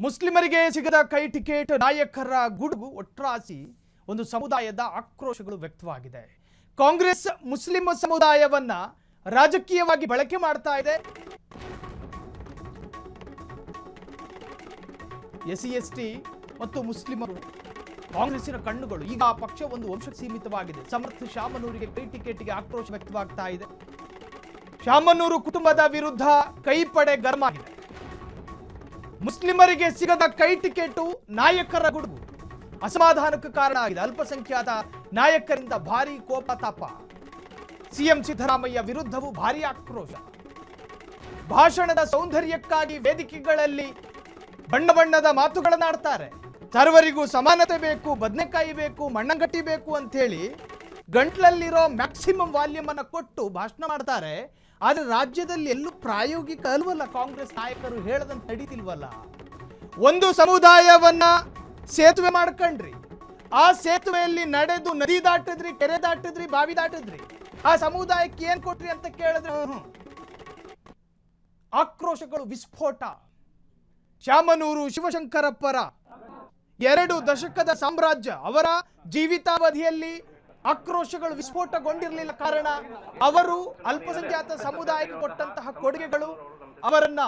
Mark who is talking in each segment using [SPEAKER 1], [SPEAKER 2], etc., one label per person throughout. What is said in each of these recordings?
[SPEAKER 1] ಮುಸ್ಲಿಮರಿಗೆ ಸಿಗದ ಕೈ ಟಿಕೆಟ್ ನಾಯಕರ ಗುಡುಗು ಒಟ್ರಾಸಿ ಒಂದು ಸಮುದಾಯದ ಆಕ್ರೋಶಗಳು ವ್ಯಕ್ತವಾಗಿದೆ. ಕಾಂಗ್ರೆಸ್ ಮುಸ್ಲಿಂ ಸಮುದಾಯವನ್ನ ರಾಜಕೀಯವಾಗಿ ಬಳಕೆ ಮಾಡ್ತಾ ಇದೆ. ಎಸ್ಸಿ ಎಸ್ಟಿ ಮತ್ತು ಮುಸ್ಲಿಮರು ಕಾಂಗ್ರೆಸ್ಸಿನ ಕಣ್ಣುಗಳು. ಈಗ ಆ ಪಕ್ಷ ಒಂದು ವಂಶಕ್ಕೆ ಸೀಮಿತವಾಗಿದೆ. ಸಮರ್ಥ ಶಾಮನೂರಿಗೆ ಕೈ ಟಿಕೆಟ್ಗೆ ಆಕ್ರೋಶ ವ್ಯಕ್ತವಾಗ್ತಾ ಇದೆ. ಶಾಮನೂರು ಕುಟುಂಬದ ವಿರುದ್ಧ ಕೈಪಡೆ ಗರಂ ಆಗಿದೆ. ಮುಸ್ಲಿಮರಿಗೆ ಸಿಗದ ಕೈ ಟಿಕೆಟ್ ನಾಯಕರ ಗುಡುಗು ಅಸಮಾಧಾನಕ್ಕೆ ಕಾರಣ ಆಗಿದೆ. ಅಲ್ಪಸಂಖ್ಯಾತ ನಾಯಕರಿಂದ ಭಾರಿ ಕೋಪ ತಾಪ. ಸಿಎಂ ಸಿದ್ದರಾಮಯ್ಯ ವಿರುದ್ಧವೂ ಭಾರಿ ಆಕ್ರೋಶ. ಭಾಷಣದ ಸೌಂದರ್ಯಕ್ಕಾಗಿ ವೇದಿಕೆಗಳಲ್ಲಿ ಬಣ್ಣ ಬಣ್ಣದ ಮಾತುಗಳನ್ನಾಡ್ತಾರೆ. ಸರ್ವರಿಗೂ ಸಮಾನತೆ ಬೇಕು, ಬದನೆಕಾಯಿ ಬೇಕು, ಮಣ್ಣಂಗಟ್ಟಿ ಬೇಕು ಅಂತ ಹೇಳಿ ಗಂಟ್ಲಲ್ಲಿರೋ ಮ್ಯಾಕ್ಸಿಮಮ್ ವಾಲ್ಯೂಮ್ ಅನ್ನು ಕೊಟ್ಟು ಭಾಷಣ ಮಾಡ್ತಾರೆ. ಆದರೆ ರಾಜ್ಯದಲ್ಲಿ ಎಲ್ಲೂ ಪ್ರಾಯೋಗಿಕ ಅಲ್ವಲ್ಲ. ಕಾಂಗ್ರೆಸ್ ನಾಯಕರು ಹೇಳದಂತ ನಡೀತಿಲ್ವಲ್ಲ. ಒಂದು ಸಮುದಾಯವನ್ನ ಸೇತುವೆ ಮಾಡ್ಕೊಂಡ್ರಿ, ಆ ಸೇತುವೆಯಲ್ಲಿ ನಡೆದು ನದಿ ದಾಟಿದ್ರಿ, ಕೆರೆ ದಾಟಿದ್ರಿ, ಬಾವಿ ದಾಟಿದ್ರಿ. ಆ ಸಮುದಾಯಕ್ಕೆ ಏನ್ ಕೊಟ್ರಿ ಅಂತ ಕೇಳಿದ್ರೆ ಆಕ್ರೋಶಗಳು ವಿಸ್ಫೋಟ. ಶಾಮನೂರು ಶಿವಶಂಕರಪ್ಪರ 2 ದಶಕದ ಸಾಮ್ರಾಜ್ಯ, ಅವರ ಜೀವಿತಾವಧಿಯಲ್ಲಿ ಆಕ್ರೋಶಗಳು ವಿಸ್ಫೋಟಗೊಂಡಿರಲಿಲ್ಲ. ಕಾರಣ ಅವರು ಅಲ್ಪಸಂಖ್ಯಾತ ಸಮುದಾಯಕ್ಕೆ ಕೊಟ್ಟಂತಹ ಕೊಡುಗೆಗಳು ಅವರನ್ನ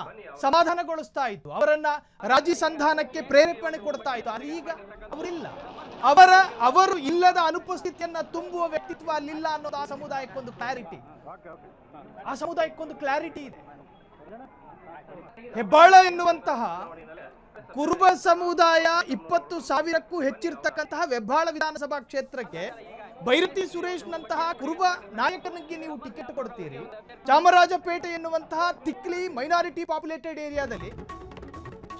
[SPEAKER 1] ಸಮಾಧಾನಗೊಳಿಸ್ತಾ ಇತ್ತು, ಅವರನ್ನ ರಾಜಿ ಸಂಧಾನಕ್ಕೆ ಪ್ರೇರೇಪಣೆ ಕೊಡ್ತಾ ಇತ್ತು. ಆದರೆ ಈಗ ಅವರಿಲ್ಲ. ಅವರು ಇಲ್ಲದ ಅನುಪಸ್ಥಿತಿಯನ್ನ ತುಂಬುವ ವ್ಯಕ್ತಿತ್ವ ಅಲ್ಲಿಲ್ಲ ಅನ್ನೋದು ಆ ಸಮುದಾಯಕ್ಕೊಂದು ಕ್ಲಾರಿಟಿ. ಆ ಸಮುದಾಯಕ್ಕೊಂದು ಕ್ಲಾರಿಟಿ ಇದೆ. ಹೆಬ್ಬಾಳ ಎನ್ನುವಂತಹ ಕುರುಬ ಸಮುದಾಯ 20,000ಕ್ಕೂ ಹೆಚ್ಚಿರ್ತಕ್ಕಂತಹ ಹೆಬ್ಬಾಳ ವಿಧಾನಸಭಾ ಕ್ಷೇತ್ರಕ್ಕೆ ಭೈರತಿ ಸುರೇಶ್ ನಂತಹ ಕುರುಬ ನಾಯಕನಿಗೆ ನೀವು ಟಿಕೆಟ್ ಕೊಡ್ತೀರಿ. ಚಾಮರಾಜಪೇಟೆ ಎನ್ನುವಂತಹ ತಿಕ್ಲಿ ಮೈನಾರಿಟಿ ಪಾಪ್ಯುಲೇಟೆಡ್ ಏರಿಯಾದಲ್ಲಿ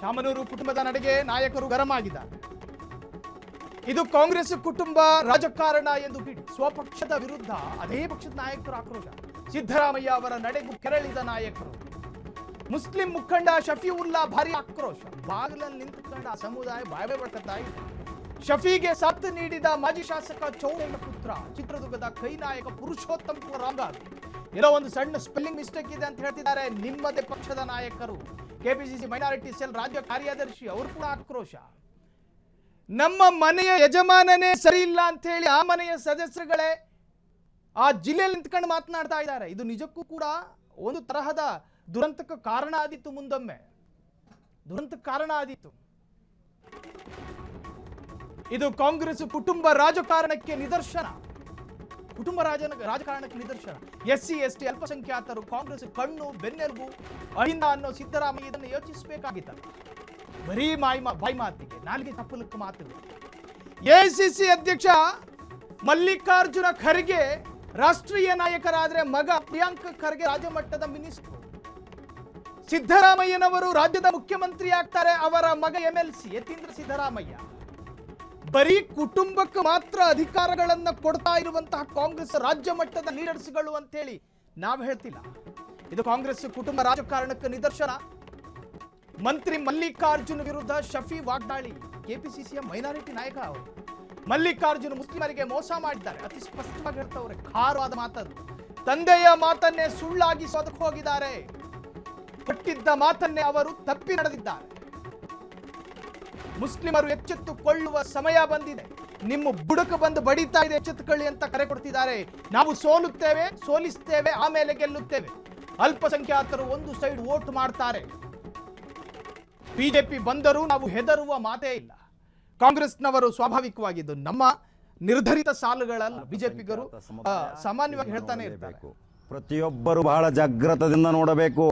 [SPEAKER 1] ಶಾಮನೂರು ಕುಟುಂಬದ ನಡೆಗೆ ನಾಯಕರು ಗರಂ ಆಗಿದ್ದಾರೆ. ಇದು ಕಾಂಗ್ರೆಸ್ ಕುಟುಂಬ ರಾಜಕಾರಣ ಎಂದು ಬಿಡಿ. ಸ್ವಪಕ್ಷದ ವಿರುದ್ಧ ಅದೇ ಪಕ್ಷದ ನಾಯಕರು ಆಕ್ರೋಶ. ಸಿದ್ದರಾಮಯ್ಯ ಅವರ ನಡೆಗೂ ಕೆರಳಿದ ನಾಯಕರು. ಮುಸ್ಲಿಂ ಮುಖಂಡ ಶಫೀವುಲ್ಲಾ ಭಾರಿ ಆಕ್ರೋಶ. ಬಾಗಿಲಲ್ಲಿ ನಿಂತುಕೊಂಡ ಆ ಸಮುದಾಯ ಬಾಯ್ ಬಡ್ಕತ್ತಾ ಇದೆ. ಶಫೀಗೆ ಸಾಥ್ ನೀಡಿದ ಮಾಜಿ ಶಾಸಕ ಚೌಡಯ್ಯ ಪುತ್ರ ಚಿತ್ರದುರ್ಗದ ಕೈ ನಾಯಕ ಪುರುಷೋತ್ತಮ್ ರಾಮಗಾರ್. ಏನೋ ಒಂದು ಸಣ್ಣ ಸ್ಪೆಲ್ಲಿಂಗ್ ಮಿಸ್ಟೇಕ್ ಇದೆ ಅಂತ ಹೇಳ್ತಿದ್ದಾರೆ ನಿಮ್ಮದೇ ಪಕ್ಷದ ನಾಯಕರು. ಕೆಪಿಸಿಸಿ ಮೈನಾರಿಟಿ ಸೆಲ್ ರಾಜ್ಯ ಕಾರ್ಯದರ್ಶಿ ಅವರು ಕೂಡ ಆಕ್ರೋಶ. ನಮ್ಮ ಮನೆಯ ಯಜಮಾನನೇ ಸರಿ ಇಲ್ಲ ಅಂತ ಹೇಳಿ ಆ ಮನೆಯ ಸದಸ್ಯರುಗಳೇ ಆ ಜಿಲ್ಲೆಯಲ್ಲಿ ನಿಂತ್ಕೊಂಡು ಮಾತನಾಡ್ತಾ ಇದ್ದಾರೆ. ಇದು ನಿಜಕ್ಕೂ ಕೂಡ ಒಂದು ತರಹದ ದುರಂತಕ್ಕೆ ಕಾರಣ ಆದಿತ್ತು. ಮುಂದೊಮ್ಮೆ ದುರಂತಕ್ಕೆ ಕಾರಣ ಆದಿತ್ತು. ಇದು ಕಾಂಗ್ರೆಸ್ ಕುಟುಂಬ ರಾಜಕಾರಣಕ್ಕೆ ನಿದರ್ಶನ. ಕುಟುಂಬ ರಾಜಕಾರಣಕ್ಕೆ ನಿದರ್ಶನ. ಎಸ್ಸಿ ಎಸ್ಟಿ ಅಲ್ಪಸಂಖ್ಯಾತರು ಕಾಂಗ್ರೆಸ್ ಕಣ್ಣು ಬೆನ್ನೆಲುಬು ಅಹಿಂದ ಅನ್ನೋ ಸಿದ್ದರಾಮಯ್ಯ ಇದನ್ನು ಯೋಚಿಸಬೇಕಾಗಿತ್ತಲ್ಲ. ಬರೀ ಬಾಯಿ ಮಾತಿಗೆ, ನಾಲ್ಗೆ ತಪ್ಪಲಕ್ಕೆ ಮಾತಿಗೆ. ಎಐಸಿಸಿ ಅಧ್ಯಕ್ಷ ಮಲ್ಲಿಕಾರ್ಜುನ ಖರ್ಗೆ ರಾಷ್ಟ್ರೀಯ ನಾಯಕರಾದ್ರೆ ಮಗ ಪ್ರಿಯಾಂಕ್ ಖರ್ಗೆ ರಾಜ್ಯ ಮಟ್ಟದ ಮಿನಿಸ್ಟರ್. ಸಿದ್ದರಾಮಯ್ಯನವರು ರಾಜ್ಯದ ಮುಖ್ಯಮಂತ್ರಿ ಆಗ್ತಾರೆ, ಅವರ ಮಗ MLC ಯತೀಂದ್ರ ಸಿದ್ದರಾಮಯ್ಯ. ಬರೀ ಕುಟುಂಬಕ್ಕೆ ಮಾತ್ರ ಅಧಿಕಾರಗಳನ್ನ ಕೊಡ್ತಾ ಇರುವಂತಹ ಕಾಂಗ್ರೆಸ್ ರಾಜ್ಯ ಮಟ್ಟದ ಲೀಡರ್ಸ್ಗಳು ಅಂತ ಹೇಳಿ ನಾವು ಹೇಳ್ತಿಲ್ಲ. ಇದು ಕಾಂಗ್ರೆಸ್ ಕುಟುಂಬ ರಾಜಕಾರಣಕ್ಕೆ ನಿದರ್ಶನ. ಮಂತ್ರಿ ಮಲ್ಲಿಕಾರ್ಜುನ್ ವಿರುದ್ಧ ಶಫಿ ವಾಗ್ದಾಳಿ. ಕೆಪಿಸಿಸಿಯ ಮೈನಾರಿಟಿ ನಾಯಕ ಅವರು. ಮಲ್ಲಿಕಾರ್ಜುನ್ ಮುಸ್ಲಿಮರಿಗೆ ಮೋಸ ಮಾಡಿದ್ದಾರೆ, ಅತಿ ಸ್ಪಷ್ಟವಾಗಿ ಹೇಳ್ತವ್ರೆ. ಖಾರವಾದ ಮಾತದು. ತಂದೆಯ ಮಾತನ್ನೇ ಸುಳ್ಳಾಗಿ ಸೋದಕ್ಕೆ ಹೋಗಿದ್ದಾರೆ. ಕೊಟ್ಟಿದ್ದ ಮಾತನ್ನೇ ಅವರು ತಪ್ಪಿ ನಡೆದಿದ್ದಾರೆ. ಮುಸ್ಲಿಮರು ಎಚ್ಚೆತ್ತುಕೊಳ್ಳುವ ಸಮಯ ಬಂದಿದೆ. ನಿಮ್ಮ ಬುಡಕ ಬಂದು ಬಡಿತಾ ಇದೆ, ಎಚ್ಚೆತ್ತುಕೊಳ್ಳಿ ಅಂತ ಕರೆ ಕೊಡ್ತಿದ್ದಾರೆ. ನಾವು ಸೋಲುತ್ತೇವೆ, ಸೋಲಿಸ್ತೇವೆ, ಆಮೇಲೆ ಗೆಲ್ಲುತ್ತೇವೆ. ಅಲ್ಪಸಂಖ್ಯಾತರು ಒಂದು ಸೈಡ್ ವೋಟ್ ಮಾಡ್ತಾರೆ. ಬಿಜೆಪಿ ಬಂದರೂ ನಾವು ಹೆದರುವ ಮಾತೇ ಇಲ್ಲ. ಕಾಂಗ್ರೆಸ್ನವರು ಸ್ವಾಭಾವಿಕವಾಗಿದ್ದು ನಮ್ಮ ನಿರ್ಧರಿತ ಸಾಲುಗಳಲ್ಲ. ಬಿಜೆಪಿಗರು ಸಾಮಾನ್ಯವಾಗಿ ಹೇಳ್ತಾನೆ ಇರ್ತಾರೆ.
[SPEAKER 2] ಪ್ರತಿಯೊಬ್ಬರು ಬಹಳ ಜಾಗೃತದಿಂದ ನೋಡಬೇಕು.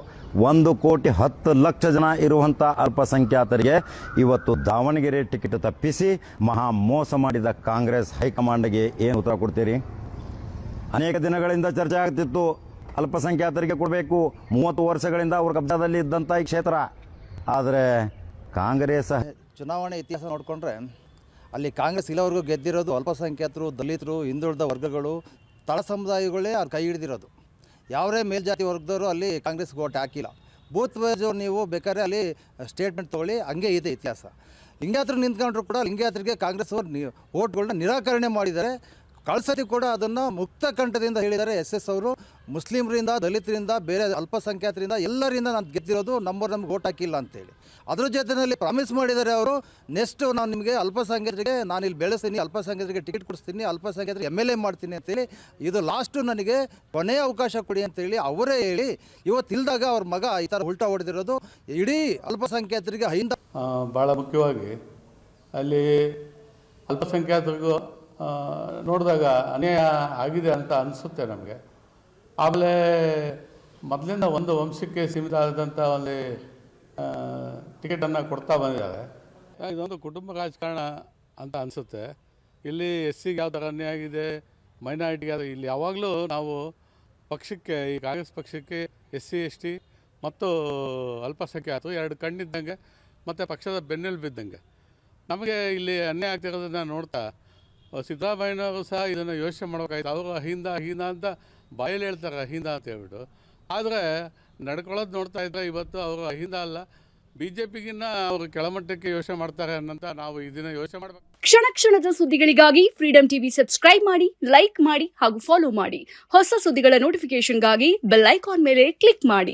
[SPEAKER 2] 1,10,00,000 ಜನ ಇರುವಂಥ ಅಲ್ಪಸಂಖ್ಯಾತರಿಗೆ ಇವತ್ತು ದಾವಣಗೆರೆ ಟಿಕೆಟ್ ತಪ್ಪಿಸಿ ಮಹಾ ಮೋಸ ಮಾಡಿದ ಕಾಂಗ್ರೆಸ್ ಹೈಕಮಾಂಡ್ಗೆ ಏನು ಉತ್ತರ ಕೊಡ್ತೀರಿ? ಅನೇಕ ದಿನಗಳಿಂದ ಚರ್ಚೆ ಆಗ್ತಿತ್ತು, ಅಲ್ಪಸಂಖ್ಯಾತರಿಗೆ ಕೊಡಬೇಕು. 30 ವರ್ಷಗಳಿಂದ ಅವ್ರ ಕಬ್ಜಾದಲ್ಲಿ ಇದ್ದಂಥ ಈ ಕ್ಷೇತ್ರ. ಆದರೆ ಕಾಂಗ್ರೆಸ್
[SPEAKER 3] ಚುನಾವಣೆ ಇತಿಹಾಸ ನೋಡಿಕೊಂಡ್ರೆ ಅಲ್ಲಿ ಕಾಂಗ್ರೆಸ್ ಇಲ್ಲವರೆಗೂ ಗೆದ್ದಿರೋದು ಅಲ್ಪಸಂಖ್ಯಾತರು, ದಲಿತರು, ಹಿಂದುಳಿದ ವರ್ಗಗಳು, ತಳ ಸಮುದಾಯಗಳೇ ಅವ್ರು ಕೈ ಹಿಡಿದಿರೋದು. ಯಾವುದೇ ಮೇಲ್ಜಾತಿ ವರ್ಗದವರು ಅಲ್ಲಿ ಕಾಂಗ್ರೆಸ್ಗೆ ಓಟ್ ಹಾಕಿಲ್ಲ. ಬೂತ್ ವೈಸ್ ನೀವು ಬೇಕಾದ್ರೆ ಅಲ್ಲಿ ಸ್ಟೇಟ್ಮೆಂಟ್ ತೊಗೊಳ್ಳಿ, ಹಂಗೆ ಇದೆ ಇತಿಹಾಸ. ಲಿಂಗಾಯತರು ನಿಂತ್ಕೊಂಡ್ರು ಕೂಡ ಲಿಂಗಾಯತರಿಗೆ ಕಾಂಗ್ರೆಸ್ ಅವರು ಓಟ್ಗಳನ್ನ ನಿರಾಕರಣೆ ಮಾಡಿದ್ದಾರೆ. ಕಳ್ಸತಿ ಕೂಡ ಅದನ್ನು ಮುಕ್ತ ಕಂಠದಿಂದ ಹೇಳಿದ್ದಾರೆ. SS ಅವರು ಮುಸ್ಲಿಮರಿಂದ, ದಲಿತರಿಂದ, ಬೇರೆ ಅಲ್ಪಸಂಖ್ಯಾತರಿಂದ ಎಲ್ಲರಿಂದ ನಾನು ಗೆದ್ದಿರೋದು ನಮ್ಗೆ ಓಟ್ ಹಾಕಿಲ್ಲ ಅಂತೇಳಿ. ಅದ್ರ ಜೊತೆಯಲ್ಲಿ ಪ್ರಾಮಿಸ್ ಮಾಡಿದ್ದಾರೆ ಅವರು, ನೆಕ್ಸ್ಟು ನಾನು ನಿಮಗೆ ಅಲ್ಪಸಂಖ್ಯಾತರಿಗೆ ನಾನು ಇಲ್ಲಿ ಬೆಳೆಸ್ತೀನಿ, ಅಲ್ಪಸಂಖ್ಯಾತರಿಗೆ ಟಿಕೆಟ್ ಕೊಡಿಸ್ತೀನಿ, ಅಲ್ಪಸಂಖ್ಯಾತರಿಗೆ MLA ಮಾಡ್ತೀನಿ ಅಂತೇಳಿ, ಇದು ಲಾಸ್ಟು ನನಗೆ ಕೊನೆಯ ಅವಕಾಶ ಕೊಡಿ ಅಂತೇಳಿ ಅವರೇ ಹೇಳಿ ಇವತ್ತಿಲ್ದಾಗ ಅವ್ರ ಮಗ ಈ ಥರ ಉಲ್ಟಾ ಹೊಡೆದಿರೋದು ಇಡೀ ಅಲ್ಪಸಂಖ್ಯಾತರಿಗೆ ಅಹಿಂದ.
[SPEAKER 4] ಭಾಳ ಮುಖ್ಯವಾಗಿ ಅಲ್ಲಿ ಅಲ್ಪಸಂಖ್ಯಾತರಿಗೂ ನೋಡಿದಾಗ ಅನ್ಯಾಯ ಆಗಿದೆ ಅಂತ ಅನಿಸುತ್ತೆ ನಮಗೆ. ಆಮೇಲೆ ಮೊದಲಿಂದ ಒಂದು ವಂಶಕ್ಕೆ ಸೀಮಿತ ಆದಂಥ ಒಂದು ಟಿಕೆಟನ್ನು ಕೊಡ್ತಾ ಬಂದಿದ್ದಾರೆ. ಇದೊಂದು ಕುಟುಂಬ ರಾಜಕಾರಣ ಅಂತ ಅನಿಸುತ್ತೆ. ಇಲ್ಲಿ SCಗೆ ಯಾವ ಥರ ಅನ್ಯಾಯ ಆಗಿದೆ, ಮೈನಾರಿಟಿಗೆ ಇಲ್ಲಿ ಯಾವಾಗಲೂ ನಾವು ಪಕ್ಷಕ್ಕೆ, ಈ ಕಾಂಗ್ರೆಸ್ ಪಕ್ಷಕ್ಕೆ SC ST ಮತ್ತು ಅಲ್ಪಸಂಖ್ಯಾತರು ಎರಡು ಕಣ್ಣಿದ್ದಂಗೆ ಮತ್ತು ಪಕ್ಷದ ಬೆನ್ನೆಲು ಬಿದ್ದಂಗೆ. ನಮಗೆ ಇಲ್ಲಿ ಅನ್ಯಾಯ ಆಗ್ತಿರೋದನ್ನು ನೋಡ್ತಾ ಸಿದ್ದರಾಮಯ್ಯನವರು ಸಹ ಇದನ್ನು ಯೋಚನೆ ಮಾಡಬೇಕಾಯ್ತು. ಅವರು ಅಹಿಂದ ಅಂತ ಬಾಯಲ್ಲಿ ಹೇಳ್ತಾರೆ, ಅಹಿಂದ ಅಂತ ಹೇಳ್ಬಿಟ್ಟು. ಆದರೆ ನಡ್ಕೊಳ್ಳೋದು ನೋಡ್ತಾ ಇದ್ದರೆ ಇವತ್ತು ಅವರು ಅಹಿಂದ ಅಲ್ಲ, BJPಗಿನ್ನ ಅವರು ಕೆಳಮಟ್ಟಕ್ಕೆ ಯೋಚನೆ ಮಾಡ್ತಾರೆ ಅನ್ನೋಂಥ ನಾವು ಇದನ್ನು ಯೋಚನೆ ಮಾಡಬೇಕು.
[SPEAKER 5] ಕ್ಷಣ ಕ್ಷಣದ ಸುದ್ದಿಗಳಿಗಾಗಿ ಫ್ರೀಡಂ ಟಿವಿ ಸಬ್ಸ್ಕ್ರೈಬ್ ಮಾಡಿ, ಲೈಕ್ ಮಾಡಿ ಹಾಗೂ ಫಾಲೋ ಮಾಡಿ. ಹೊಸ ಸುದ್ದಿಗಳ ನೋಟಿಫಿಕೇಶನ್ಗಾಗಿ ಬೆಲ್ ಐಕಾನ್ ಮೇಲೆ ಕ್ಲಿಕ್ ಮಾಡಿ.